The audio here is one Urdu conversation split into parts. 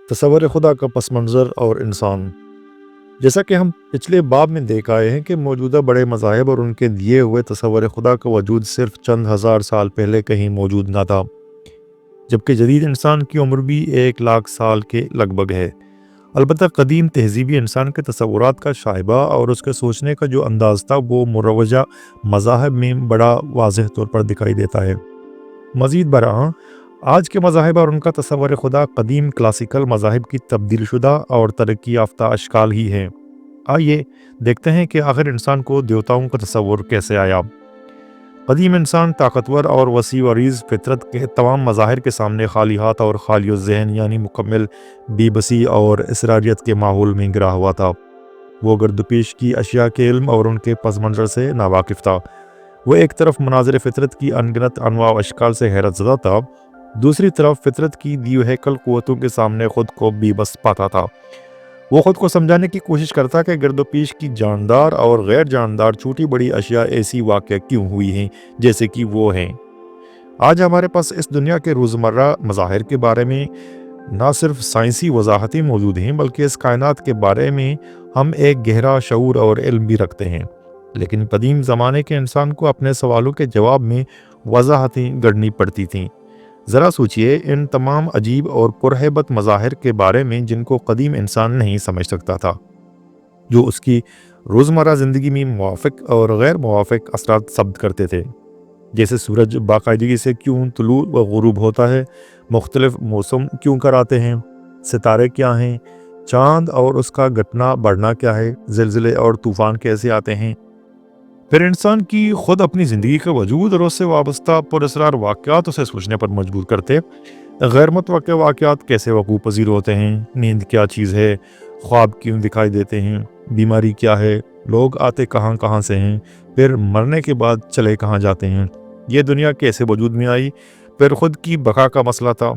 تصور خدا کا پس منظر اور انسان۔ جیسا کہ ہم پچھلے باب میں دیکھ آئے ہیں کہ موجودہ بڑے مذاہب اور ان کے دیے ہوئے تصور خدا کا وجود صرف چند ہزار سال پہلے کہیں موجود نہ تھا، جبکہ جدید انسان کی عمر بھی 1,00,000 سال کے لگ بھگ ہے۔ البتہ قدیم تہذیبی انسان کے تصورات کا شائبہ اور اس کے سوچنے کا جو انداز تھا وہ مروجہ مذاہب میں بڑا واضح طور پر دکھائی دیتا ہے۔ مزید برآں آج کے مذاہب اور ان کا تصور خدا قدیم کلاسیکل مذاہب کی تبدیل شدہ اور ترقی یافتہ اشکال ہی ہیں۔ آئیے دیکھتے ہیں کہ آخر انسان کو دیوتاؤں کا تصور کیسے آیا۔ قدیم انسان طاقتور اور وسیع و عریض فطرت کے تمام مظاہر کے سامنے خالی ہاتھ اور خالی الذہن یعنی مکمل بے بسی اور اسراریت کے ماحول میں گرا ہوا تھا۔ وہ گرد و پیش کی اشیاء کے علم اور ان کے پس منظر سے ناواقف تھا۔ وہ ایک طرف مناظر فطرت کی انگنت انواع و اشکال سے حیرت زدہ تھا، دوسری طرف فطرت کی دیو ہیکل قوتوں کے سامنے خود کو بے بس پاتا تھا۔ وہ خود کو سمجھانے کی کوشش کرتا کہ گرد و پیش کی جاندار اور غیر جاندار چھوٹی بڑی اشیاء ایسی واقع کیوں ہوئی ہیں جیسے کہ وہ ہیں۔ آج ہمارے پاس اس دنیا کے روزمرہ مظاہر کے بارے میں نہ صرف سائنسی وضاحتیں موجود ہیں بلکہ اس کائنات کے بارے میں ہم ایک گہرا شعور اور علم بھی رکھتے ہیں، لیکن قدیم زمانے کے انسان کو اپنے سوالوں کے جواب میں وضاحتیں گڑھنی پڑتی تھیں۔ ذرا سوچئے ان تمام عجیب اور پرہیبت مظاہر کے بارے میں جن کو قدیم انسان نہیں سمجھ سکتا تھا، جو اس کی روزمرہ زندگی میں موافق اور غیر موافق اثرات ثبت کرتے تھے، جیسے سورج باقاعدگی سے کیوں طلوع و غروب ہوتا ہے، مختلف موسم کیوں کر آتے ہیں، ستارے کیا ہیں، چاند اور اس کا گھٹنا بڑھنا کیا ہے، زلزلے اور طوفان کیسے آتے ہیں۔ پھر انسان کی خود اپنی زندگی کا وجود اور اس سے وابستہ پراسرار واقعات اسے سوچنے پر مجبور کرتے۔ غیر متوقع واقعات کیسے وقوع پذیر ہوتے ہیں، نیند کیا چیز ہے، خواب کیوں دکھائی دیتے ہیں، بیماری کیا ہے، لوگ آتے کہاں کہاں سے ہیں، پھر مرنے کے بعد چلے کہاں جاتے ہیں، یہ دنیا کیسے وجود میں آئی، پھر خود کی بقا کا مسئلہ تھا،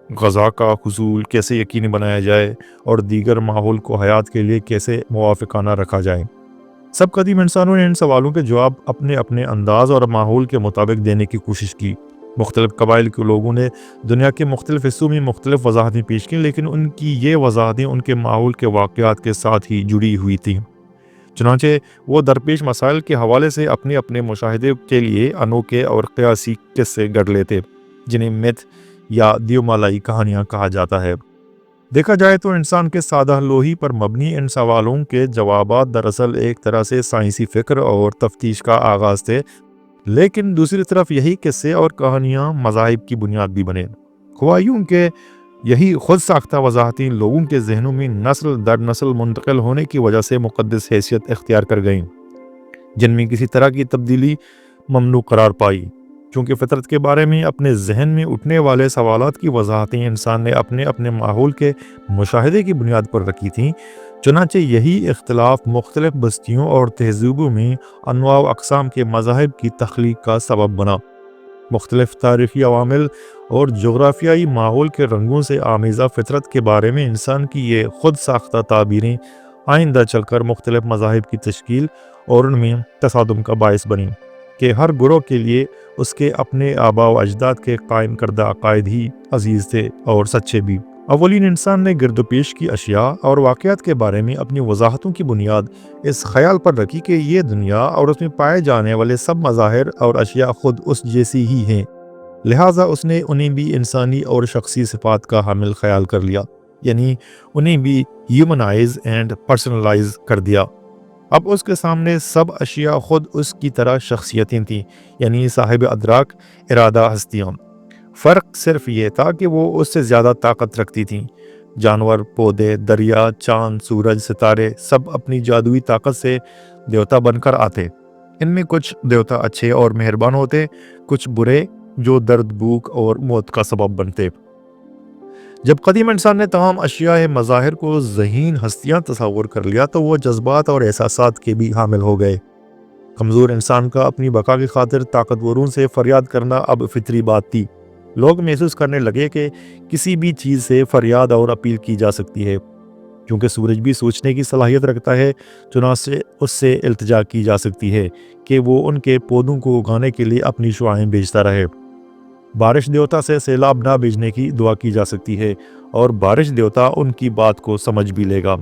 غذا کا حصول کیسے یقینی بنایا جائے اور دیگر ماحول کو حیات کے لیے کیسے موافقانہ رکھا جائے۔ سب قدیم انسانوں نے ان سوالوں کے جواب اپنے اپنے انداز اور ماحول کے مطابق دینے کی کوشش کی۔ مختلف قبائل کے لوگوں نے دنیا کے مختلف حصوں میں مختلف وضاحتیں پیش کی، لیکن ان کی یہ وضاحتیں ان کے ماحول کے واقعات کے ساتھ ہی جڑی ہوئی تھیں۔ چنانچہ وہ درپیش مسائل کے حوالے سے اپنے اپنے مشاہدے کے لیے انوکھے اور قیاسی قصے گڑھ لیتے، جنہیں میتھ یا دیومالائی کہانیاں کہا جاتا ہے۔ دیکھا جائے تو انسان کے سادہ لوہی پر مبنی ان سوالوں کے جوابات دراصل ایک طرح سے سائنسی فکر اور تفتیش کا آغاز تھے، لیکن دوسری طرف یہی قصے اور کہانیاں مذاہب کی بنیاد بھی بنے۔ خواہ یوں کہ یہی خود ساختہ وضاحتیں لوگوں کے ذہنوں میں نسل در نسل منتقل ہونے کی وجہ سے مقدس حیثیت اختیار کر گئیں، جن میں کسی طرح کی تبدیلی ممنوع قرار پائی۔ چونکہ فطرت کے بارے میں اپنے ذہن میں اٹھنے والے سوالات کی وضاحتیں انسان نے اپنے اپنے ماحول کے مشاہدے کی بنیاد پر رکھی تھیں، چنانچہ یہی اختلاف مختلف بستیوں اور تہذیبوں میں انواع و اقسام کے مذاہب کی تخلیق کا سبب بنا۔ مختلف تاریخی عوامل اور جغرافیائی ماحول کے رنگوں سے آمیزہ فطرت کے بارے میں انسان کی یہ خود ساختہ تعبیریں آئندہ چل کر مختلف مذاہب کی تشکیل اور ان میں تصادم کا باعث بنیں کہ ہر گروہ کے لیے اس کے اپنے آباء و اجداد کے قائم کردہ عقائد ہی عزیز تھے اور سچے بھی۔ اولین انسان نے گرد و پیش کی اشیاء اور واقعات کے بارے میں اپنی وضاحتوں کی بنیاد اس خیال پر رکھی کہ یہ دنیا اور اس میں پائے جانے والے سب مظاہر اور اشیاء خود اس جیسی ہی ہیں، لہٰذا اس نے انہیں بھی انسانی اور شخصی صفات کا حامل خیال کر لیا، یعنی انہیں بھی ہیومنائز اینڈ پرسنلائز کر دیا۔ اب اس کے سامنے سب اشیاء خود اس کی طرح شخصیتیں تھیں، یعنی صاحب ادراک، ارادہ، ہستیاں۔ فرق صرف یہ تھا کہ وہ اس سے زیادہ طاقت رکھتی تھیں۔ جانور، پودے، دریا، چاند، سورج، ستارے سب اپنی جادوئی طاقت سے دیوتا بن کر آتے۔ ان میں کچھ دیوتا اچھے اور مہربان ہوتے، کچھ برے جو درد، بھوک اور موت کا سبب بنتے۔ جب قدیم انسان نے تمام اشیاء مظاہر کو ذہین ہستیاں تصور کر لیا تو وہ جذبات اور احساسات کے بھی حامل ہو گئے۔ کمزور انسان کا اپنی بقا کی خاطر طاقتوروں سے فریاد کرنا اب فطری بات تھی۔ لوگ محسوس کرنے لگے کہ کسی بھی چیز سے فریاد اور اپیل کی جا سکتی ہے۔ کیونکہ سورج بھی سوچنے کی صلاحیت رکھتا ہے، چنانچہ اس سے التجا کی جا سکتی ہے کہ وہ ان کے پودوں کو اگانے کے لیے اپنی شعاعیں بھیجتا رہے۔ بارش دیوتا سے سیلاب نہ بھیجنے کی دعا کی جا سکتی ہے اور بارش دیوتا ان کی بات کو سمجھ بھی لے گا۔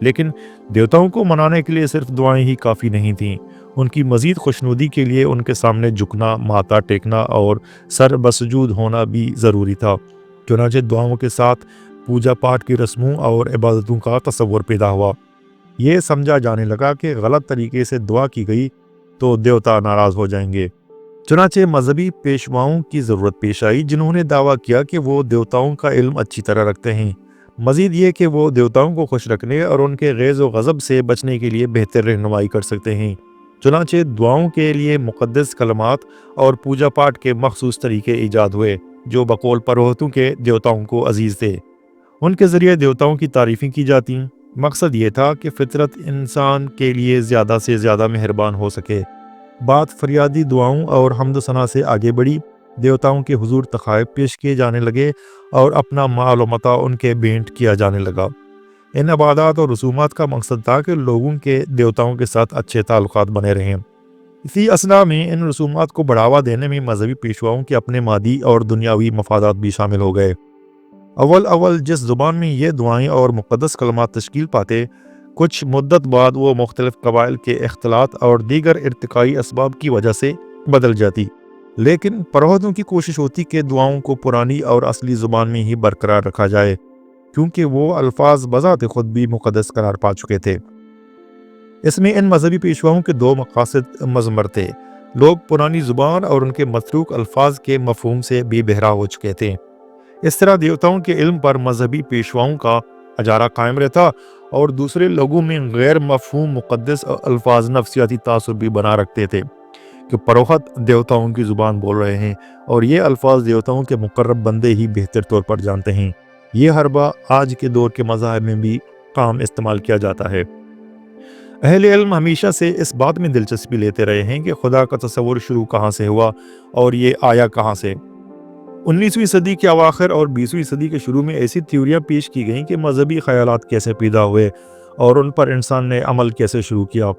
لیکن دیوتاؤں کو منانے کے لیے صرف دعائیں ہی کافی نہیں تھیں، ان کی مزید خوشنودی کے لیے ان کے سامنے جھکنا، ماتھا ٹیکنا اور سر بسجود ہونا بھی ضروری تھا۔ چنانچہ دعاؤں کے ساتھ پوجا پاٹ کی رسموں اور عبادتوں کا تصور پیدا ہوا۔ یہ سمجھا جانے لگا کہ غلط طریقے سے دعا کی گئی تو دیوتا ناراض ہو جائیں گے۔ چنانچہ مذہبی پیشواؤں کی ضرورت پیش آئی جنہوں نے دعویٰ کیا کہ وہ دیوتاؤں کا علم اچھی طرح رکھتے ہیں، مزید یہ کہ وہ دیوتاؤں کو خوش رکھنے اور ان کے غیظ و غضب سے بچنے کے لیے بہتر رہنمائی کر سکتے ہیں۔ چنانچہ دعاؤں کے لیے مقدس کلمات اور پوجا پاٹ کے مخصوص طریقے ایجاد ہوئے جو بقول پروہتوں کے دیوتاؤں کو عزیز تھے۔ ان کے ذریعے دیوتاؤں کی تعریفیں کی جاتی۔ مقصد یہ تھا کہ فطرت انسان کے لیے زیادہ سے زیادہ مہربان ہو سکے۔ بات فریادی دعاؤں اور حمد و ثنا سے آگے بڑھی، دیوتاؤں کے حضور تخائف پیش کیے جانے لگے اور اپنا مال و متاع ان کے بھینٹ کیا جانے لگا۔ ان عبادات اور رسومات کا مقصد تھا کہ لوگوں کے دیوتاؤں کے ساتھ اچھے تعلقات بنے رہیں۔ اسی اثنا میں ان رسومات کو بڑھاوا دینے میں مذہبی پیشواؤں کے اپنے مادی اور دنیاوی مفادات بھی شامل ہو گئے۔ اول جس زبان میں یہ دعائیں اور مقدس کلمات تشکیل پاتے، کچھ مدت بعد وہ مختلف قبائل کے اختلاط اور دیگر ارتقائی اسباب کی وجہ سے بدل جاتی، لیکن پروہتوں کی کوشش ہوتی کہ دعاؤں کو پرانی اور اصلی زبان میں ہی برقرار رکھا جائے، کیونکہ وہ الفاظ بذات خود بھی مقدس قرار پا چکے تھے۔ اس میں ان مذہبی پیشواؤں کے دو مقاصد مضمر تھے۔ لوگ پرانی زبان اور ان کے متروک الفاظ کے مفہوم سے بھی بہرا ہو چکے تھے۔ اس طرح دیوتاؤں کے علم پر مذہبی پیشواؤں کا اجارہ قائم رہتا اور دوسرے لوگوں میں غیر مفہوم مقدس الفاظ نفسیاتی تاثر بھی بنا رکھتے تھے کہ پروہت دیوتاؤں کی زبان بول رہے ہیں اور یہ الفاظ دیوتاؤں کے مقرب بندے ہی بہتر طور پر جانتے ہیں۔ یہ حربہ آج کے دور کے مذاہب میں بھی عام استعمال کیا جاتا ہے۔ اہل علم ہمیشہ سے اس بات میں دلچسپی لیتے رہے ہیں کہ خدا کا تصور شروع کہاں سے ہوا اور یہ آیا کہاں سے۔ 19ویں صدی کے اواخر اور 20ویں صدی کے شروع میں ایسی تھیوریاں پیش کی گئیں کہ مذہبی خیالات کیسے پیدا ہوئے اور ان پر انسان نے عمل کیسے شروع کیا۔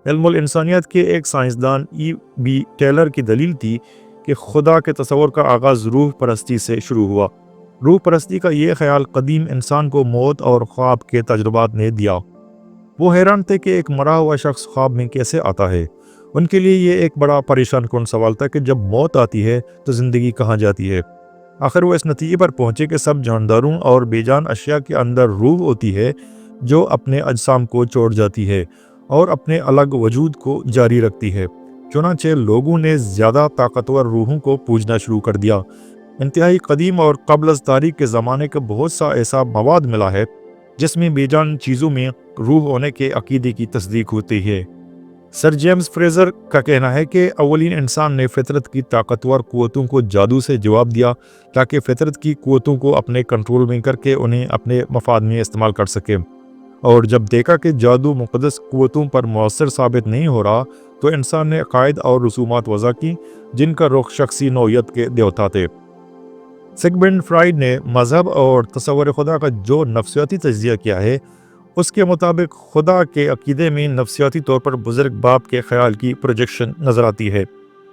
علم الانسانیت کے ایک سائنسدان بی ٹیلر کی دلیل تھی کہ خدا کے تصور کا آغاز روح پرستی سے شروع ہوا۔ روح پرستی کا یہ خیال قدیم انسان کو موت اور خواب کے تجربات نے دیا۔ وہ حیران تھے کہ ایک مرا ہوا شخص خواب میں کیسے آتا ہے۔ ان کے لیے یہ ایک بڑا پریشان کن سوال تھا کہ جب موت آتی ہے تو زندگی کہاں جاتی ہے۔ آخر وہ اس نتیجے پر پہنچے کہ سب جانداروں اور بے جان اشیاء کے اندر روح ہوتی ہے جو اپنے اجسام کو چھوڑ جاتی ہے اور اپنے الگ وجود کو جاری رکھتی ہے۔ چنانچہ لوگوں نے زیادہ طاقتور روحوں کو پوجنا شروع کر دیا۔ انتہائی قدیم اور قبل از تاریخ کے زمانے کا بہت سا ایسا مواد ملا ہے جس میں بے جان چیزوں میں روح ہونے کے عقیدے کی تصدیق ہوتی ہے۔ سر جیمز فریزر کا کہنا ہے کہ اولین انسان نے فطرت کی طاقتور قوتوں کو جادو سے جواب دیا تاکہ فطرت کی قوتوں کو اپنے کنٹرول میں کر کے انہیں اپنے مفاد میں استعمال کر سکے، اور جب دیکھا کہ جادو مقدس قوتوں پر مؤثر ثابت نہیں ہو رہا تو انسان نے عقائد اور رسومات وضع کی جن کا رخ شخصی نوعیت کے دیوتا تھے۔ سگمنڈ فرائیڈ نے مذہب اور تصور خدا کا جو نفسیاتی تجزیہ کیا ہے، اس کے مطابق خدا کے عقیدے میں نفسیاتی طور پر بزرگ باپ کے خیال کی پروجیکشن نظر آتی ہے۔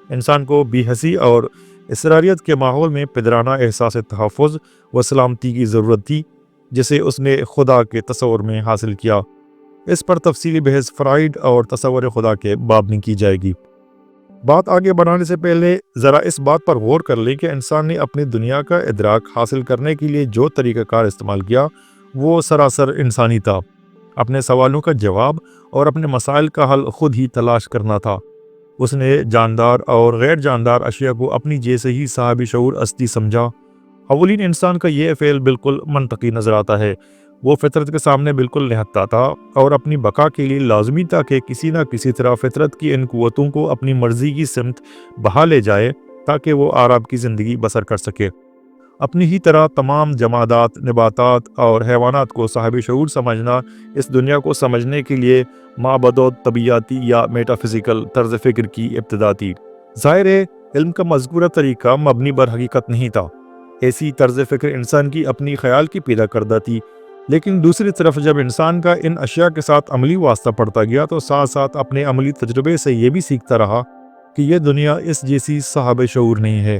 انسان کو بے حسی اور اسراریت کے ماحول میں پدرانہ احساس تحفظ و سلامتی کی ضرورت تھی جسے اس نے خدا کے تصور میں حاصل کیا۔ اس پر تفصیلی بحث فرائیڈ اور تصور خدا کے باب میں کی جائے گی۔ بات آگے بڑھانے سے پہلے ذرا اس بات پر غور کر لیں کہ انسان نے اپنی دنیا کا ادراک حاصل کرنے کے لیے جو طریقہ کار استعمال کیا وہ سراسر انسانی تھا۔ اپنے سوالوں کا جواب اور اپنے مسائل کا حل خود ہی تلاش کرنا تھا۔ اس نے جاندار اور غیر جاندار اشیاء کو اپنی جیسے ہی صاحب شعور ہستی سمجھا۔ اولین انسان کا یہ فعل بالکل منطقی نظر آتا ہے۔ وہ فطرت کے سامنے بالکل نہتا تھا اور اپنی بقا کے لیے لازمی تھا کہ کسی نہ کسی طرح فطرت کی ان قوتوں کو اپنی مرضی کی سمت بہا لے جائے تاکہ وہ آرام کی زندگی بسر کر سکے۔ اپنی ہی طرح تمام جمادات، نباتات اور حیوانات کو صاحب شعور سمجھنا اس دنیا کو سمجھنے کے لیے مابعدود طبیعیاتی یا میٹا فزیکل طرز فکر کی ابتدا تھی۔ ظاہر ہے علم کا مذکورہ طریقہ مبنی بر حقیقت نہیں تھا۔ ایسی طرز فکر انسان کی اپنی خیال کی پیدا کردہ تھی، لیکن دوسری طرف جب انسان کا ان اشیاء کے ساتھ عملی واسطہ پڑتا گیا تو ساتھ ساتھ اپنے عملی تجربے سے یہ بھی سیکھتا رہا کہ یہ دنیا اس جیسی صاحب شعور نہیں ہے۔